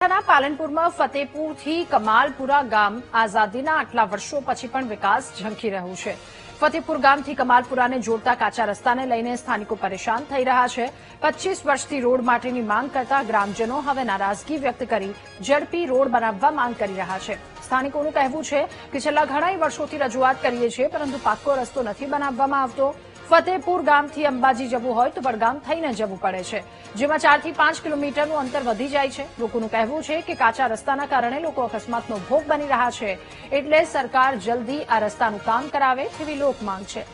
પાલનપુરમાં ફતેપુરથી કમાલપુરા ગામ આઝાદીના આટલા વર્ષો પછી પણ વિકાસ ઝંખી રહ્યું છે। ફતેપુર ગામથી કમાલપુરાને જોડતા કાચા રસ્તાને લઈને સ્થાનિકો પરેશાન થઈ રહ્યા છે। 25 વર્ષથી રોડ માટેની માંગ કરતા ગ્રામજનો હવે નારાજગી વ્યક્ત કરી ઝડપી રોડ બનાવવા માંગ કરી રહ્યા છે। સ્થાનિકોનું કહેવું છે કે છેલ્લા ઘણા વર્ષોથી રજૂઆત કરીએ છીએ પરંતુ પાક્કો રસ્તો નથી બનાવવામાં આવતો। ફતેપુર ગામથી અંબાજી જવું હોય તો વડગામ થઈને જવું પડે છે, જેમાં 4 થી 5 કિલોમીટરનું અંતર વધી જાય છે। લોકોનું કહેવું છે કે કાચા રસ્તાના કારણે લોકો અકસ્માતનો ભોગ બની રહ્યા છે, એટલે સરકાર જલ્દી આ રસ્તાનું કામ કરાવે તેવી લોક માંગ છે।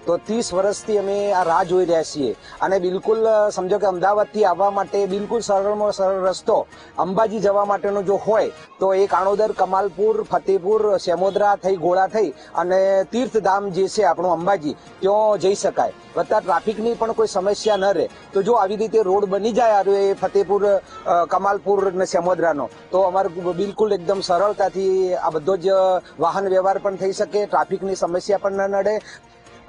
તો 30 વર્ષથી અમે આ રાહ જોઈ રહ્યા છીએ અને બિલકુલ સમજો કે અમદાવાદથી આવવા માટે બિલકુલ સરળમાં સરળ રસ્તો અંબાજી જવા માટેનો જો હોય તો એ કાણોદર, કમાલપુર, ફતેપુર, સેમોદરા થઈ ગોળા થઈ અને તીર્થધામ જે છે આપણું અંબાજી ત્યાં જઈ શકાય, વત્તા ટ્રાફિકની પણ કોઈ સમસ્યા ન રહે। તો જો આવી રીતે રોડ બની જાય એ ફતેપુર, કમાલપુર અને સેમોદરાનો તો અમારે બિલકુલ એકદમ સરળતાથી આ બધો જ વાહન વ્યવહાર પણ થઈ શકે, ટ્રાફિકની સમસ્યા પણ ન નડે।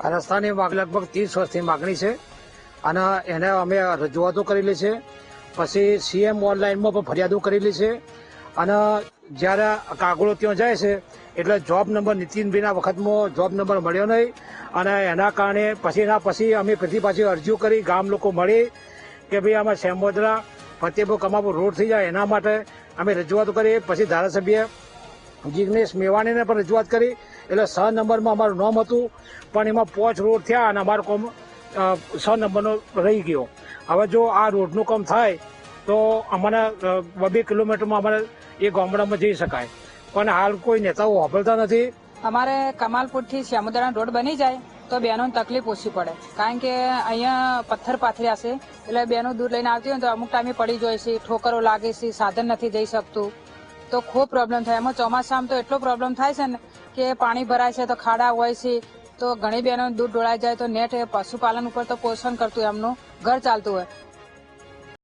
આ રસ્તાની લગભગ 30 વર્ષથી માગણી છે અને એને અમે રજૂઆતો કરેલી છે, પછી સીએમ ઓનલાઈનમાં પણ ફરિયાદો કરેલી છે અને જ્યારે કાગળો ત્યાં જાય છે એટલે જોબ નંબર નીતિનભાઈના વખતમાં જોબ નંબર મળ્યો નહીં અને એના કારણે પછી અમે પાછી અરજીઓ કરી, ગામ લોકો મળી કે ભાઈ આમાં સેમોદરા, ફતેપુર, કમાલપુર રોડ થઈ જાય એના માટે અમે રજૂઆતો કરી। પછી ધારાસભ્ય જિગ્નેશ મેવાણીને પણ રજૂઆત કરી એટલે 6 નંબરમાં અમારું નામ હતું પણ એમાં 5 રોડ થયા અને અમારો કામ 6 નંબરનો રહી ગયો। હવે જો આ રોડનું કામ થાય તો અમારા 2 કિલોમીટરમાં અમારે એ ગામડામાં જઈ શકાય, પણ હાલ કોઈ નેતાઓ વાપરતા નથી। અમારે કમાલપુરથી સેમોદરાનો રોડ બની જાય તો બહેનોને તકલીફ ઓછી પડે, કારણ કે અહીંયા પથ્થર પાથર્યા છે એટલે બહેનો દૂર લઈને આવતી હોય તો અમુક ટાઈમે પડી જાય છે, ઠોકરો લાગે છે, સાધન નથી જઈ શકતું તો ખૂબ પ્રોબ્લેમ થાય। એમાં ચોમાસામાં તો એટલો પ્રોબ્લેમ થાય છે ને કે પાણી ભરાય છે તો ખાડા હોય છે તો ઘણી બહેનો દૂર ડોળાઈ જાય તો નેટ પશુપાલન ઉપર તો પોષણ કરતું એમનું ઘર ચાલતું હોય।